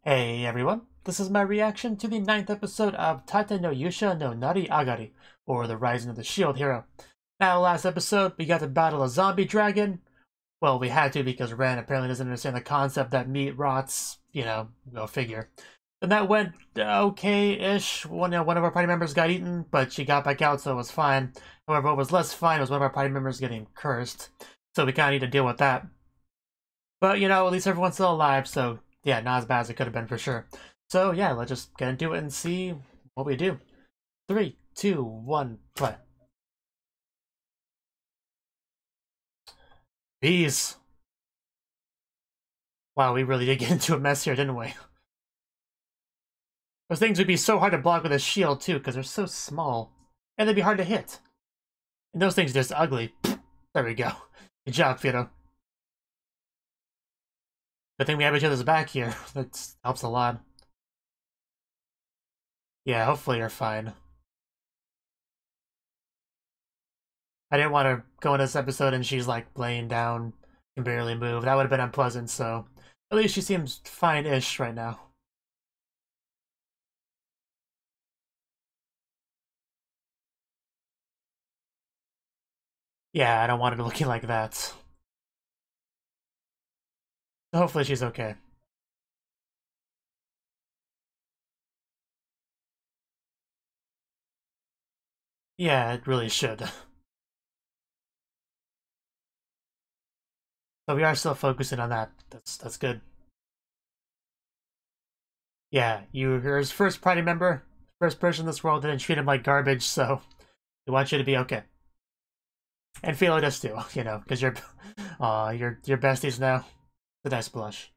Hey everyone, this is my reaction to the 9th episode of Tate no Yuusha no Nariagari, or The Rising of the Shield Hero. Now, last episode, we got to battle a zombie dragon. Well, we had to because Ren apparently doesn't understand the concept that meat rots, go figure. And that went okay-ish. One of our party members got eaten, but she got back out, so it was fine. However, what was less fine was one of our party members getting cursed. So we kind of need to deal with that. But, at least everyone's still alive, so yeah, not as bad as it could have been for sure. So yeah, let's just get into it and see what we do. 3, 2, 1, play. Bees. Wow, we really did get into a mess here, didn't we? Those things would be so hard to block with a shield too, because they're so small. And they'd be hard to hit. And those things are just ugly. There we go. Good job, Fido. Good thing we have each other's back here. That helps a lot. Yeah, hopefully you're fine. I didn't want to go in this episode and she's like laying down, can barely move. That would have been unpleasant, so at least she seems fine-ish right now. Yeah, I don't want her looking like that. So hopefully she's okay. Yeah, it really should. But we are still focusing on that. That's good. Yeah, you're his first party member, first person in this world didn't treat him like garbage, so we want you to be okay. And Philo does too, because you're besties now. It's a nice blush.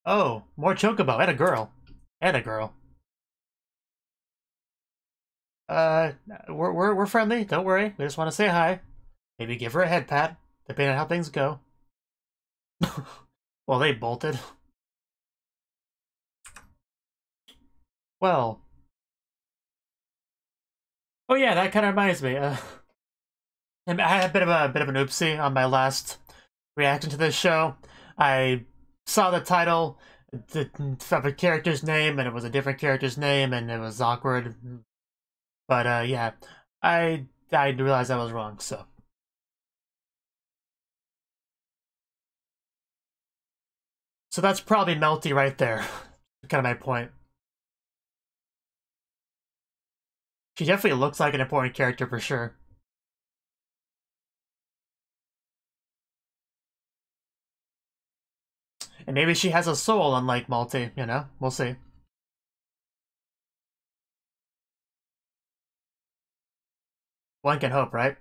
Oh, more Chocobo, and a girl. And a girl. We're friendly, don't worry. We just want to say hi. Maybe give her a head pat, depending on how things go. Well, they bolted. Well. Oh yeah, that kind of reminds me. I had a bit of an oopsie on my last reaction to this show. I saw the title of a character's name, and it was a different character's name, and it was awkward. But yeah, I realized I was wrong. So that's probably Melty right there. Kind of my point. She definitely looks like an important character for sure. And maybe she has a soul unlike Melty, We'll see. One can hope, right?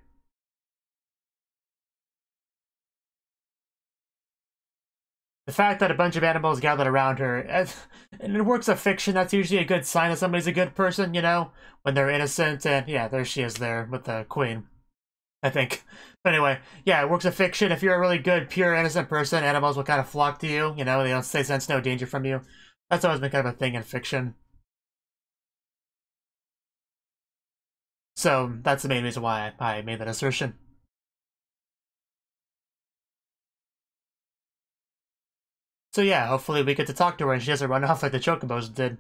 The fact that a bunch of animals gathered around her, and in works of fiction, that's usually a good sign that somebody's a good person, when they're innocent, and yeah, there she is there with the queen, I think. But anyway, yeah, works of fiction, if you're a really good, pure, innocent person, animals will kind of flock to you, they don't sense no danger from you. That's always been kind of a thing in fiction. So that's the main reason why I made that assertion. So yeah, hopefully we get to talk to her and she doesn't run off like the Chocobos did.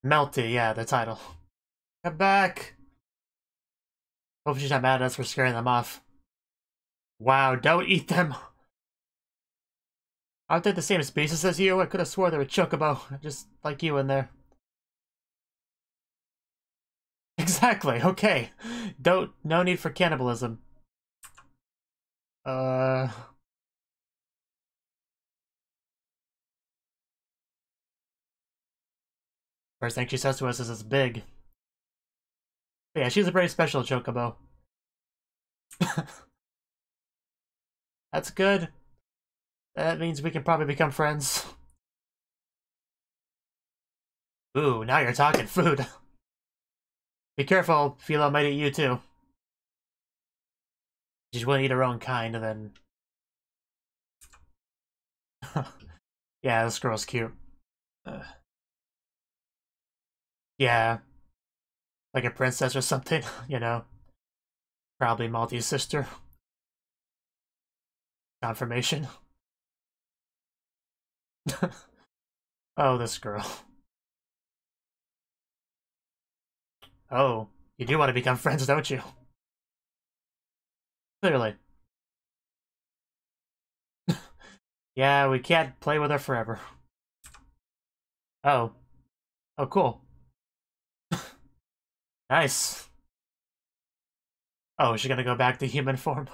Melty, yeah, the title. Come back! Hope she's not mad at us for scaring them off. Wow, don't eat them! Aren't they the same species as you? I could have swore they were Chocobo, just like you in there. Exactly, okay. No need for cannibalism. First thing she says to us is it's big. But yeah, she's a very special Chocobo. That's good. That means we can probably become friends. Ooh, now you're talking food. Be careful, Philo might eat you too. She's willing to eat her own kind, and then... Yeah, this girl's cute. Yeah. Like a princess or something, Probably Malty's sister. Confirmation. Oh, this girl. Oh, you do want to become friends, don't you? Clearly. Yeah, we can't play with her forever. Oh. Oh, cool. Nice. Oh, is she gonna go back to human form?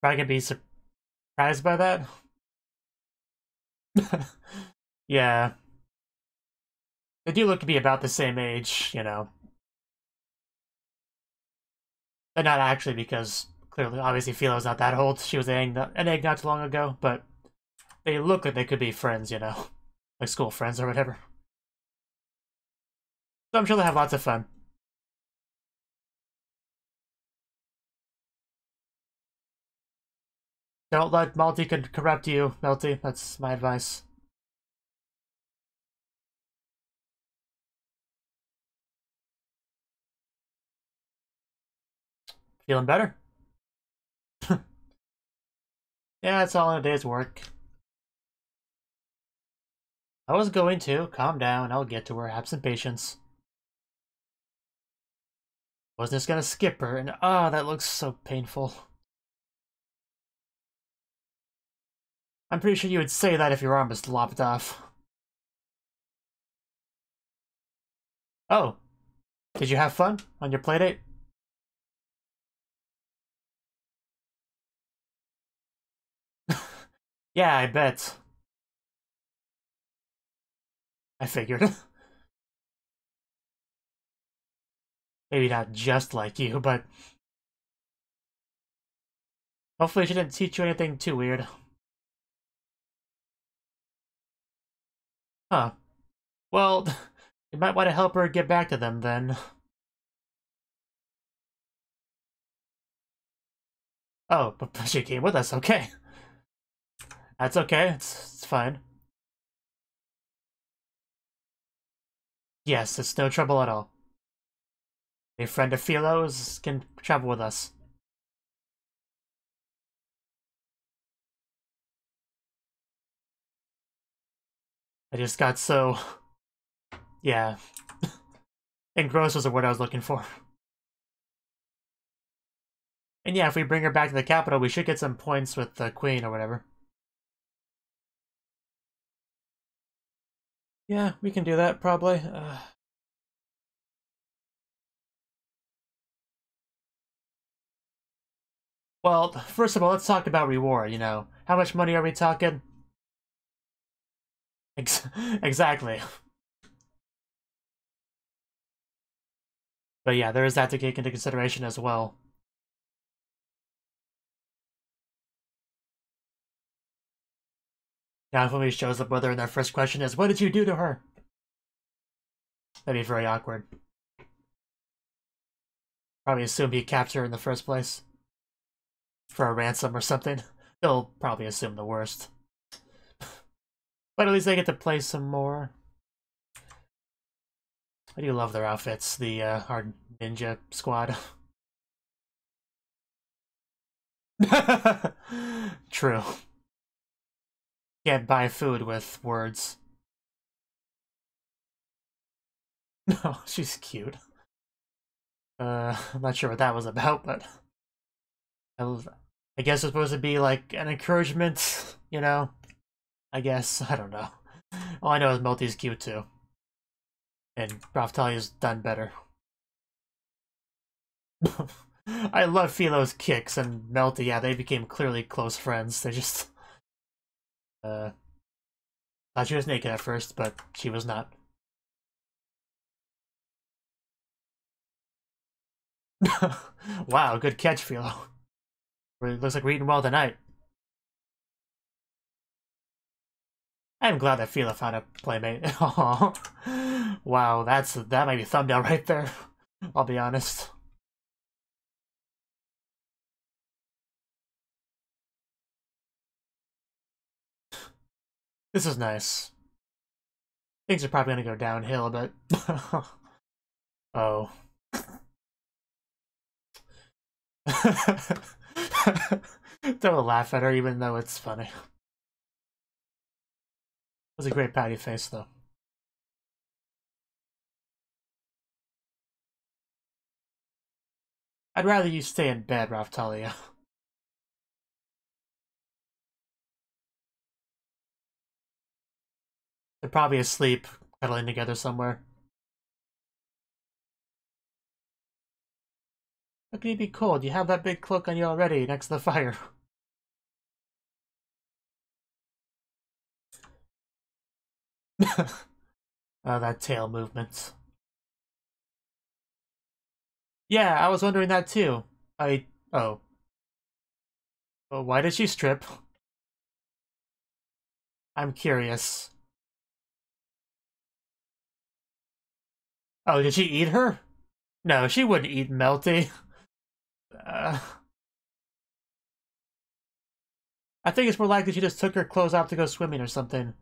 Probably gonna be surprised by that. Yeah. They do look to be about the same age, you know. But not actually, because clearly, obviously, Philo's not that old. She was an egg not too long ago, but they look like they could be friends, you know. Like school friends or whatever. So I'm sure they'll have lots of fun. Don't let Malty corrupt you, Melty. That's my advice. Feeling better? Yeah, it's all in a day's work. I was going to. Calm down. I'll get to her. Have some patience. Wasn't just gonna skip her, and that looks so painful. I'm pretty sure you would say that if your arm was lopped off. Oh. Did you have fun on your playdate? Yeah, I bet. I figured. Maybe not just like you, but... Hopefully she didn't teach you anything too weird. Huh. Well, you might want to help her get back to them, then. Oh, but she came with us, okay. That's okay, it's fine. Yes, it's no trouble at all. A friend of Philo's can travel with us. I just got so... yeah. Engrossed was the word I was looking for. And yeah, if we bring her back to the capital, we should get some points with the queen or whatever. Yeah, we can do that, probably. Well, first of all, let's talk about reward, you know. How much money are we talking? Exactly. But yeah, there is that to take into consideration as well. Now, if somebody shows up with her and their first question is, what did you do to her? That'd be very awkward. Probably assume he captured her in the first place. For a ransom or something. They'll probably assume the worst. But at least they get to play some more. I do love their outfits, our ninja squad. True. Can't buy food with words. No, she's cute. I'm not sure what that was about, but... I guess it's supposed to be like an encouragement, you know? I guess. I don't know. All I know is Melty's cute too. And Raftalia's done better. I love Philo's kicks and Melty, yeah, they became clearly close friends. They just... thought she was naked at first, but she was not. Wow, good catch, Philo. It looks like we're eating well tonight. I'm glad that Philo found a playmate. Wow, that might be thumbnail right there. I'll be honest. This is nice. Things are probably gonna go downhill, but... oh. Don't laugh at her, even though it's funny. It was a great pouty face, though. I'd rather you stay in bed, Raftalia. They're probably asleep, cuddling together somewhere. How can you be cold? You have that big cloak on you already, next to the fire. Oh, that tail movement. Yeah, I was wondering that too. Oh. Well, why did she strip? I'm curious. Oh, did she eat her? No, she wouldn't eat Melty. I think it's more likely she just took her clothes off to go swimming or something.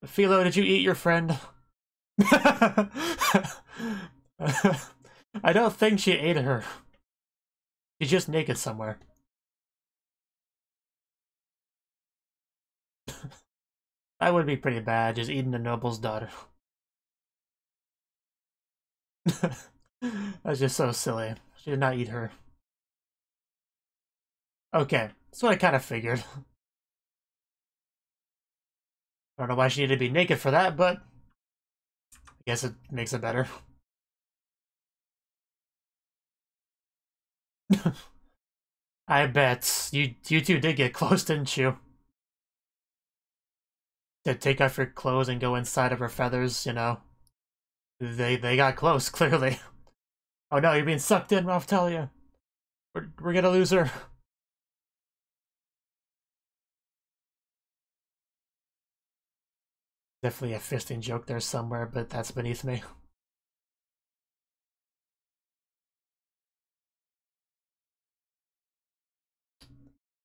Philo, did you eat your friend? I don't think she ate her. She's just naked somewhere. That would be pretty bad, just eating a noble's daughter. That's just so silly. She did not eat her. Okay, that's what I kind of figured. I don't know why she needed to be naked for that, but I guess it makes it better. I bet. You two did get close, didn't you? To take off your clothes and go inside of her feathers, you know. They got close, clearly. Oh no, you're being sucked in, Raftalia. We're gonna lose her. Definitely a fisting joke there somewhere, but that's beneath me.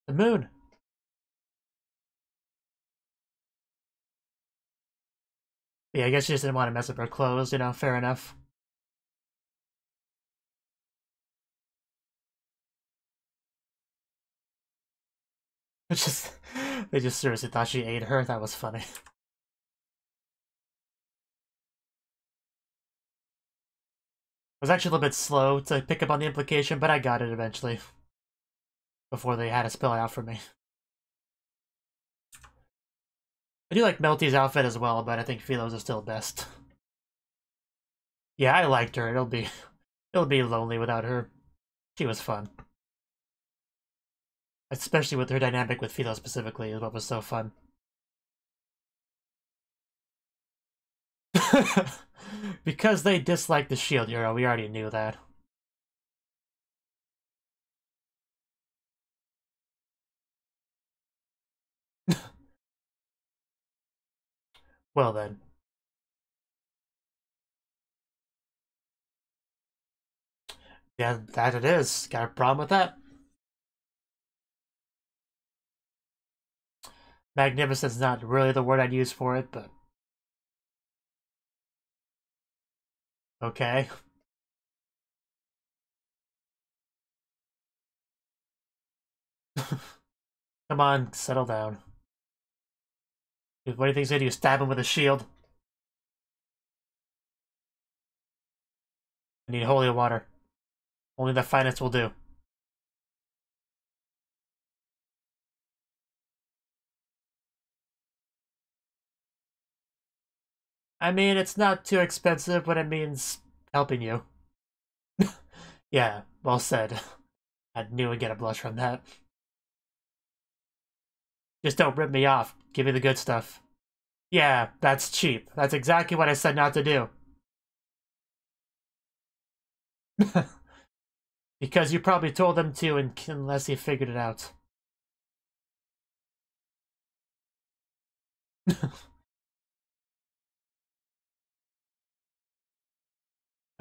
The moon. Yeah, I guess she just didn't want to mess up her clothes, you know, fair enough. It's just, they just seriously thought she ate her. That was funny. I was actually a little bit slow to pick up on the implication, but I got it eventually. Before they had to spell it out for me. I do like Melty's outfit as well, but I think Philo's is still best. Yeah, I liked her. It'll be lonely without her. She was fun. Especially with her dynamic with Philo specifically is what was so fun. Because they dislike the shield hero, we already knew that. Well then. Yeah, that it is. Got a problem with that? Magnificent's not really the word I'd use for it, but... Okay. Come on, settle down. What do you think he's gonna do? Stab him with a shield? I need holy water. Only the finest will do. I mean, it's not too expensive when it means helping you. Yeah, well said. I knew I'd get a blush from that. Just don't rip me off. Give me the good stuff. Yeah, that's cheap. That's exactly what I said not to do. Because you probably told them to unless he figured it out.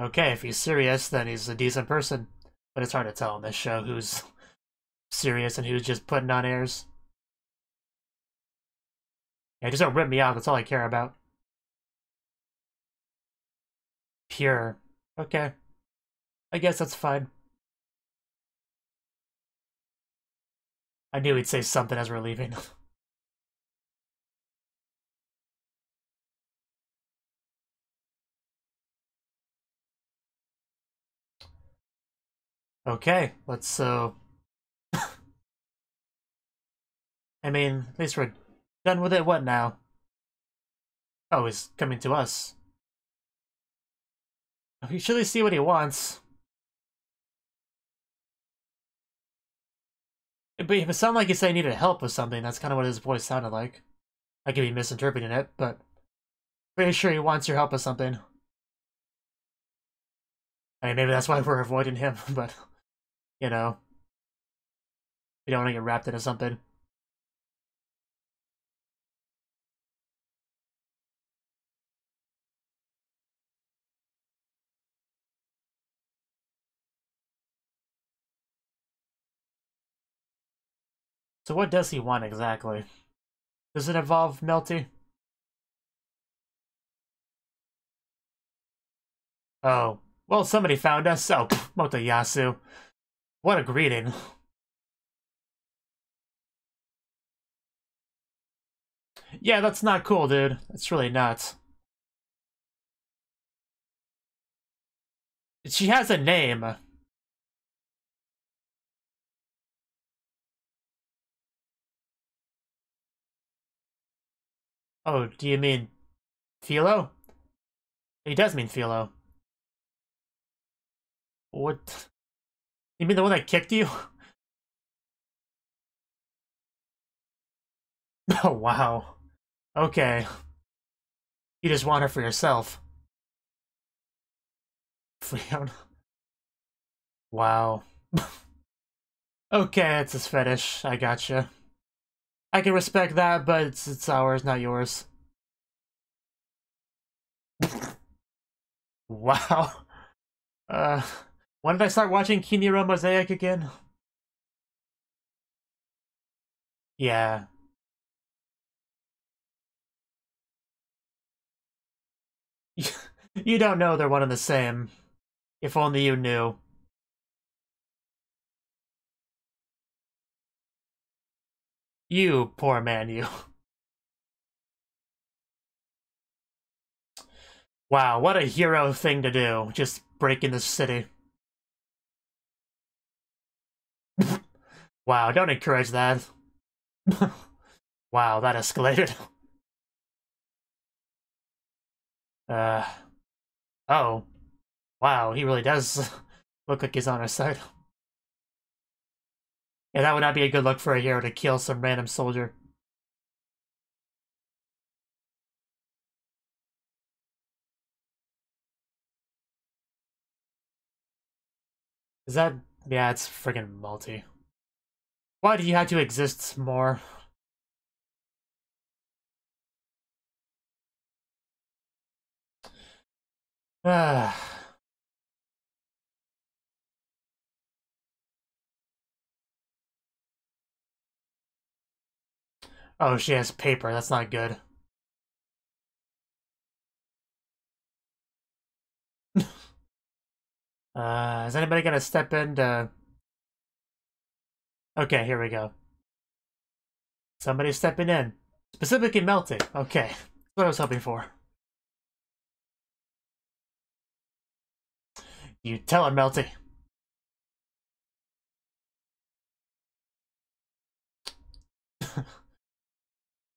Okay, if he's serious, then he's a decent person. But it's hard to tell on this show who's serious and who's just putting on airs. Yeah, just don't rip me off, that's all I care about. Pure. Okay. I guess that's fine. I knew he'd say something as we're leaving. Okay, let's, I mean, at least we're done with it. What now? Oh, he's coming to us. We should at least see what he wants. But if it sounded like he said he needed help with something, that's kind of what his voice sounded like. I could be misinterpreting it, but pretty sure he wants your help with something. I mean, maybe that's why we're avoiding him, but, you know, we don't want to get wrapped into something. So what does he want exactly? Does it involve Melty? Oh, well, somebody found us. Oh, Motoyasu. What a greeting. Yeah, that's not cool, dude. It's really not. She has a name. Oh, do you mean Philo? He does mean Philo. What? You mean the one that kicked you? Oh, wow. Okay. You just want her for yourself. Freon. Wow. Okay, it's his fetish. I gotcha. I can respect that, but it's ours, not yours. Wow. When did I start watching Kiniro Mosaic again? Yeah. You don't know they're one and the same. If only you knew. You, poor man, you. Wow, what a hero thing to do. Just break in the city. Wow, don't encourage that. Wow, that escalated. Oh. Wow, he really does look like he's on our side. Yeah, that would not be a good look for a hero to kill some random soldier. Is that... yeah, it's friggin' multi. Why do you have to exist more? Oh, she has paper. That's not good. Is anybody gonna step in to... okay, here we go. Somebody's stepping in. Specifically melting. Okay. That's what I was hoping for. You tell her, Melty.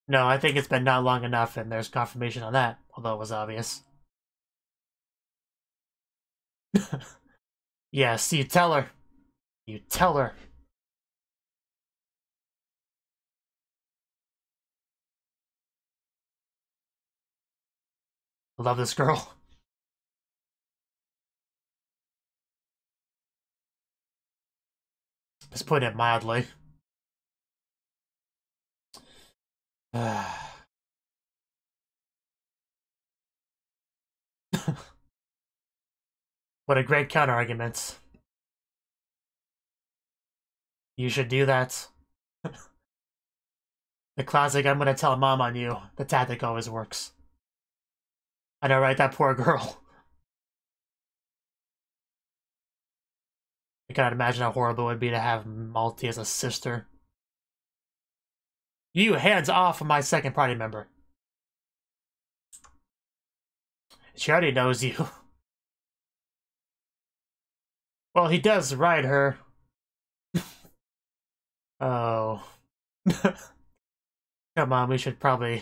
No, I think it's been not long enough, and there's confirmation on that, although it was obvious. Yes, you tell her. You tell her. I love this girl. Just put it mildly. What a great counter-argument. You should do that. The classic, I'm gonna tell mom on you. The tactic always works. I know, right? That poor girl. I can't imagine how horrible it would be to have Malty as a sister. You hands off my second party member. She already knows you. Well, he does ride her. Oh. Come on, we should probably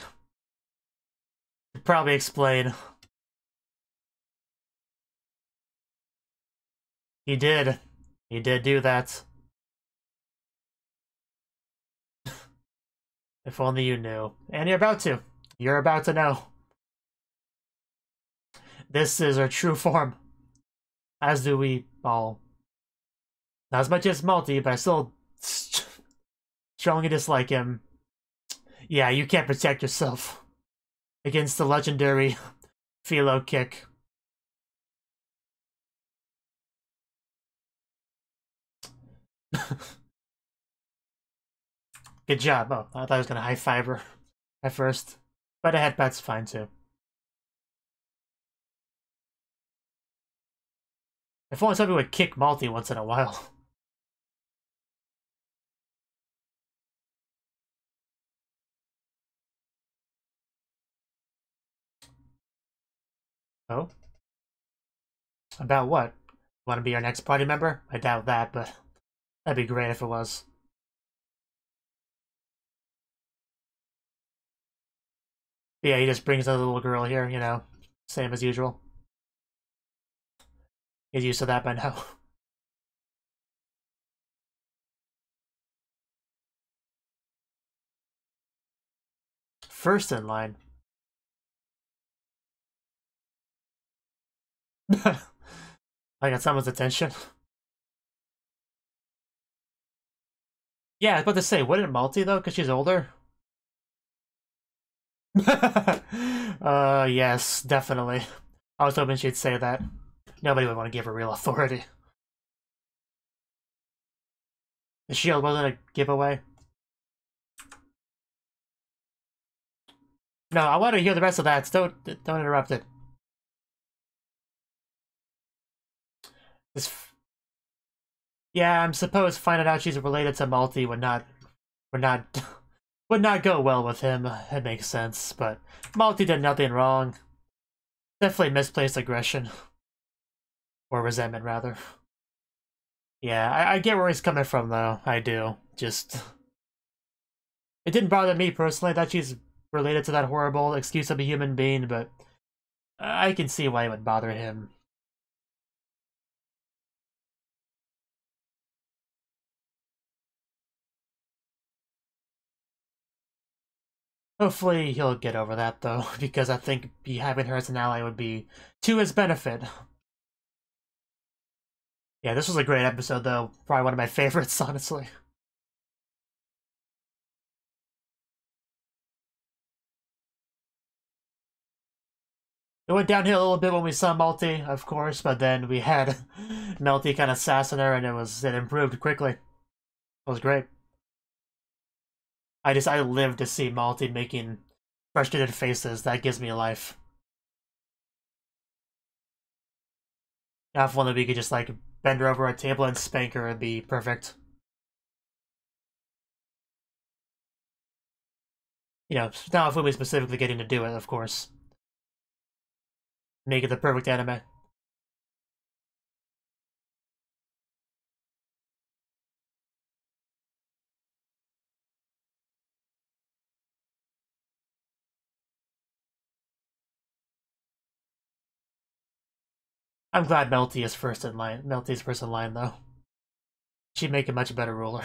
explain. He did. He did do that. If only you knew. And you're about to. You're about to know. This is her true form. As do we all. Not as much as Multi, but I still strongly dislike him. Yeah, you can't protect yourself against the legendary Philo kick. Good job. Oh, I thought I was gonna high five her at first. But a headbutt's fine too. If only somebody would kick Multi once in a while. Oh? About what? Want to be our next party member? I doubt that, but that'd be great if it was. Yeah, he just brings a little girl here, you know, same as usual. He's used to that by now. First in line. I got someone's attention. Yeah, I was about to say, wouldn't Multi though, because she's older? Yes, definitely. I was hoping she'd say that. Nobody would want to give her real authority. The shield wasn't a giveaway. No, I want to hear the rest of that, so don't interrupt it. Yeah, I'm supposed finding out she's related to Multi would not go well with him. It makes sense, but Multi did nothing wrong. Definitely misplaced aggression. Or resentment, rather. Yeah, I get where he's coming from, though. I do. Just... It didn't bother me, personally, that she's related to that horrible excuse of a human being, but... I can see why it would bother him. Hopefully he'll get over that, though, because I think having her as an ally would be to his benefit. Yeah, this was a great episode, though. Probably one of my favorites, honestly. It went downhill a little bit when we saw Multi, of course, but then we had Multi kind of sassing her, and it improved quickly. It was great. I live to see Multi making frustrated faces. That gives me life. Now, if only we could just, like, bend her over a table and spank her, it'd be perfect. You know, now if we were specifically getting to do it, of course. Make it the perfect anime. I'm glad Melty is first in line. Melty's first in line, though. She'd make a much better ruler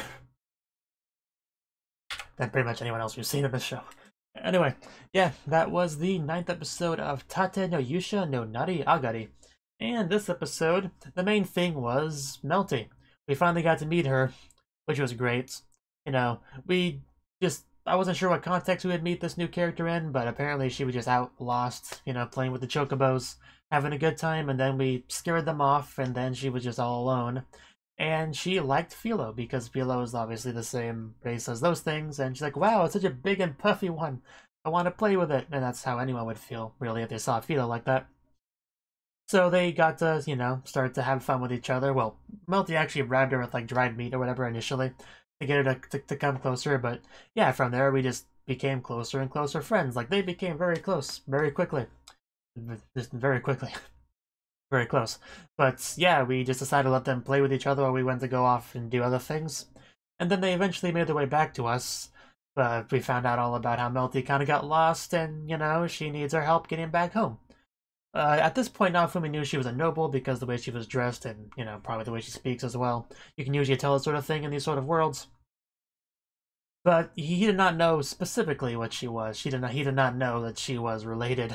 than pretty much anyone else we've seen in this show. Anyway, yeah, that was the 9th episode of Tate no Yuusha no Nariagari. And this episode, the main thing was Melty. We finally got to meet her, which was great. You know, I wasn't sure what context we would meet this new character in, but apparently she was just out lost, you know, playing with the chocobos, having a good time, and then we scared them off, and then she was just all alone. And she liked Philo, because Philo is obviously the same race as those things, and she's like, wow, it's such a big and puffy one. I want to play with it. And that's how anyone would feel, really, if they saw Philo like that. So they got to, you know, start to have fun with each other. Well, Melty actually grabbed her with, like, dried meat or whatever initially. to get her to come closer. But yeah, from there we just became closer and closer friends. Like they became very close very quickly, just very quickly. Very close. But yeah, we just decided to let them play with each other while we went to go off and do other things. And then they eventually made their way back to us. But we found out all about how Melty kind of got lost and, she needs our help getting back home. At this point, Naofumi knew she was a noble because the way she was dressed and, probably the way she speaks as well. You can usually tell that sort of thing in these sort of worlds. But he did not know specifically what she was. He did not know that she was related.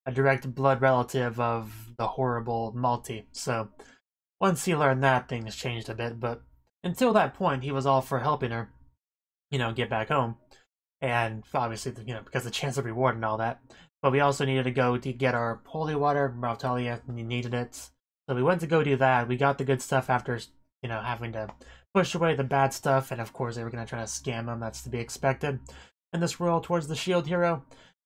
A direct blood relative of the horrible Malty. So once he learned that, things changed a bit, but until that point, he was all for helping her, get back home. And obviously, because the chance of reward and all that. But we also needed to go to get our holy water. Rautalia needed it. So we went to go do that. We got the good stuff after, having to push away the bad stuff. And of course, they were going to try to scam him. That's to be expected in this world towards the shield hero.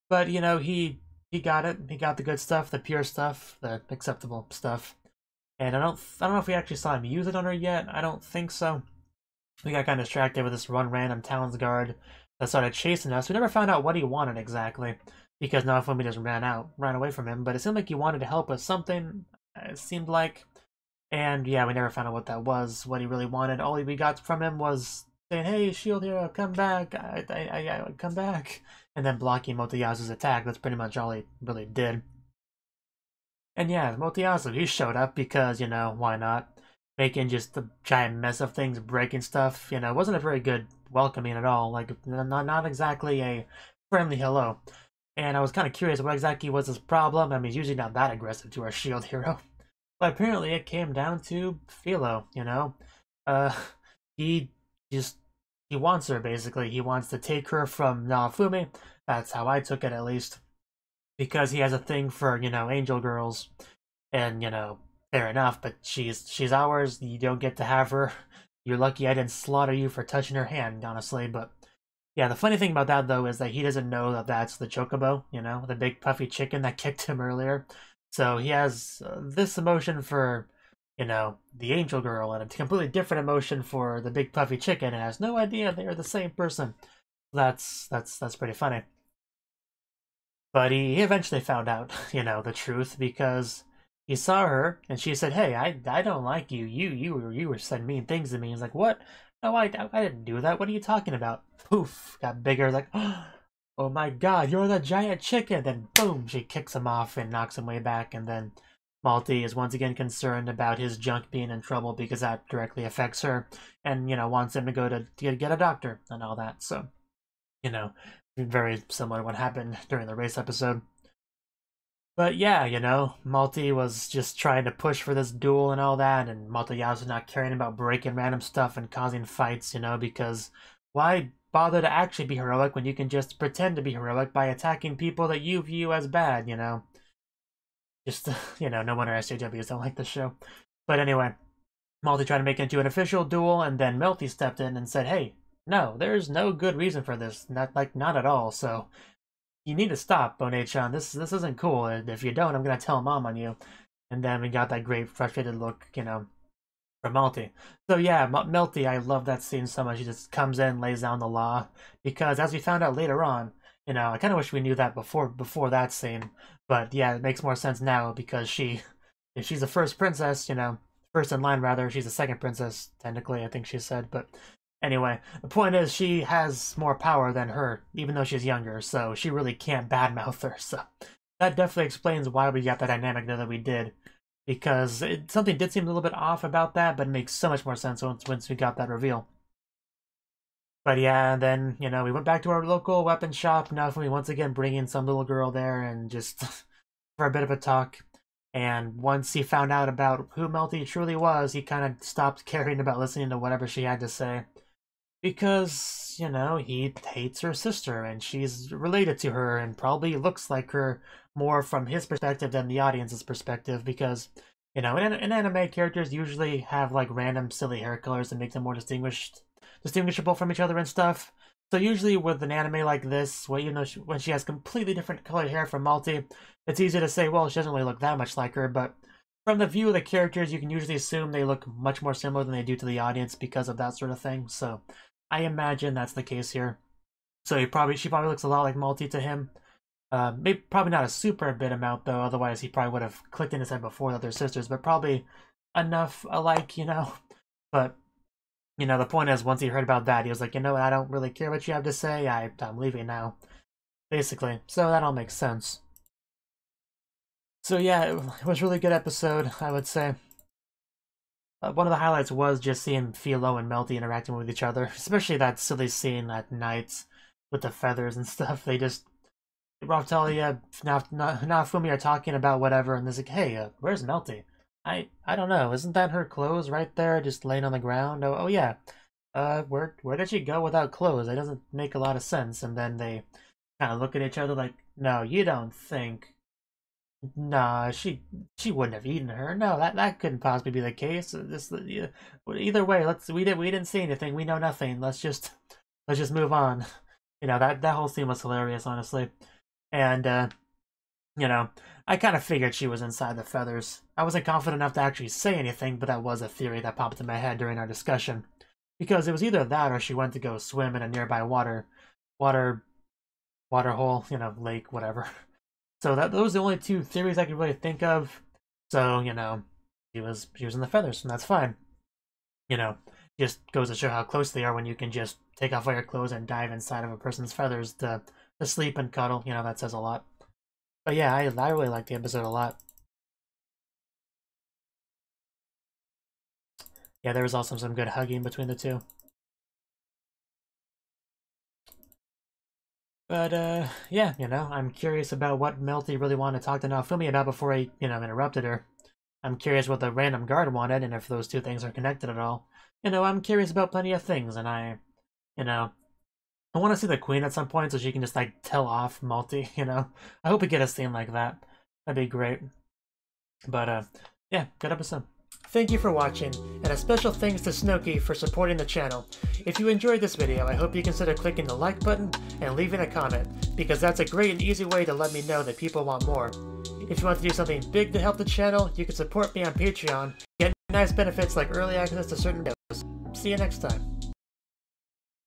But, he got it. He got the good stuff, the pure stuff, the acceptable stuff. And I don't know if we actually saw him use it on her yet. I don't think so. We got kind of distracted with this random Talons guard that started chasing us. We never found out what he wanted exactly, because Naofumi just ran away from him. But it seemed like he wanted to help with something, it seemed like. And yeah, we never found out what that was, what he really wanted. All we got from him was saying, "Hey, shield hero, come back, I come back." And then blocking Motayasu's attack. That's pretty much all he really did. And yeah, Motayasu, he showed up because, why not? Making just a giant mess of things, breaking stuff, it wasn't a very good welcoming at all. Like, not exactly a friendly hello. And I was kind of curious what exactly was his problem. I mean, he's usually not that aggressive to our shield hero. But apparently it came down to Philo, He wants her, basically. He wants to take her from Naofumi. That's how I took it, at least. Because he has a thing for, angel girls. And, fair enough, but she's ours. You don't get to have her. You're lucky I didn't slaughter you for touching her hand, honestly. But, yeah, the funny thing about that, though, is that he doesn't know that that's the chocobo, the big puffy chicken that kicked him earlier. So he has this emotion for... the angel girl, and a completely different emotion for the big puffy chicken, and has no idea they are the same person. That's pretty funny. But he eventually found out, the truth, because he saw her, and she said, "Hey, I don't like you. You were saying mean things to me." He's like, "What? No, I didn't do that. What are you talking about?" Poof, got bigger, like, "Oh my god, you're the giant chicken!" Then boom, she kicks him off and knocks him way back, and then Malty is once again concerned about his junk being in trouble because that directly affects her, and wants him to go to get a doctor and all that. So, very similar to what happened during the race episode. But yeah, Malty was just trying to push for this duel and all that, and Motoyasu not caring about breaking random stuff and causing fights, because why bother to actually be heroic when you can just pretend to be heroic by attacking people that you view as bad, Just, no wonder SJWs don't like this show. But anyway, Malty tried to make it into an official duel, and then Melty stepped in and said, "Hey, no, there's no good reason for this. Not at all. So you need to stop, Bonet-chan. This isn't cool. If you don't, I'm gonna tell Mom on you." And then we got that great frustrated look, from Malty. So yeah, Melty, I love that scene so much. He just comes in, lays down the law, because as we found out later on, I kind of wish we knew that before that scene. But yeah, it makes more sense now because if she's the first princess, first in line rather, she's the second princess, technically, I think she said. But anyway, the point is she has more power than her, even though she's younger, so she really can't badmouth her. So that definitely explains why we got the dynamic that we did. Because something did seem a little bit off about that, but it makes so much more sense once we got that reveal. But yeah, and then, we went back to our local weapon shop. Now we once again bring in some little girl there and just for a bit of a talk. And once he found out about who Melty truly was, he kind of stopped caring about listening to whatever she had to say. Because, he hates her sister and she's related to her and probably looks like her more from his perspective than the audience's perspective. Because, in anime, characters usually have like random silly hair colors that make them more distinguishable from each other and stuff. So usually with an anime like this, when she has completely different colored hair from Malty, it's easy to say, well, she doesn't really look that much like her, but from the view of the characters, you can usually assume they look much more similar than they do to the audience because of that sort of thing. So I imagine that's the case here. So she probably looks a lot like Malty to him. Maybe probably not a super bit amount though, otherwise he probably would have clicked in his head before that they're sisters, but probably enough alike, you know? But, you know, the point is, once he heard about that, he was like, you know what, I don't really care what you have to say, I'm leaving now. Basically. So that all makes sense. So yeah, it was a really good episode, I would say. One of the highlights was just seeing Philo and Melty interacting with each other, especially that silly scene at night with the feathers and stuff. They just, Raftalia, Nafumi are talking about whatever, and there's like, hey, where's Melty? I don't know, isn't that her clothes right there, just laying on the ground? Oh yeah. Where did she go without clothes? It doesn't make a lot of sense. And then they kind of look at each other like, no, you don't think. Nah, she wouldn't have eaten her. No, that couldn't possibly be the case. Either way, we didn't see anything. We know nothing. Let's just move on. You know, that whole scene was hilarious, honestly. And you know, I kind of figured she was inside the feathers. I wasn't confident enough to actually say anything, but that was a theory that popped in my head during our discussion. Because it was either that or she went to go swim in a nearby water hole, you know, lake, whatever. So those are the only two theories I could really think of. So, you know, she was in the feathers, and that's fine. You know, just goes to show how close they are when you can just take off all your clothes and dive inside of a person's feathers to sleep and cuddle. You know, that says a lot. But yeah, I really liked the episode a lot. Yeah, there was also some good hugging between the two. But, yeah, you know, I'm curious about what Melty really wanted to talk to Naofumi about before he, you know, interrupted her. I'm curious what the random guard wanted, and if those two things are connected at all. You know, I'm curious about plenty of things, and you know, I want to see the Queen at some point so she can just, like, tell off Malty, you know? I hope we get a scene like that. That'd be great. But, yeah, good episode. Thank you for watching, and a special thanks to Cnouki for supporting the channel. If you enjoyed this video, I hope you consider clicking the like button and leaving a comment, because that's a great and easy way to let me know that people want more. If you want to do something big to help the channel, you can support me on Patreon, get nice benefits like early access to certain videos. See you next time.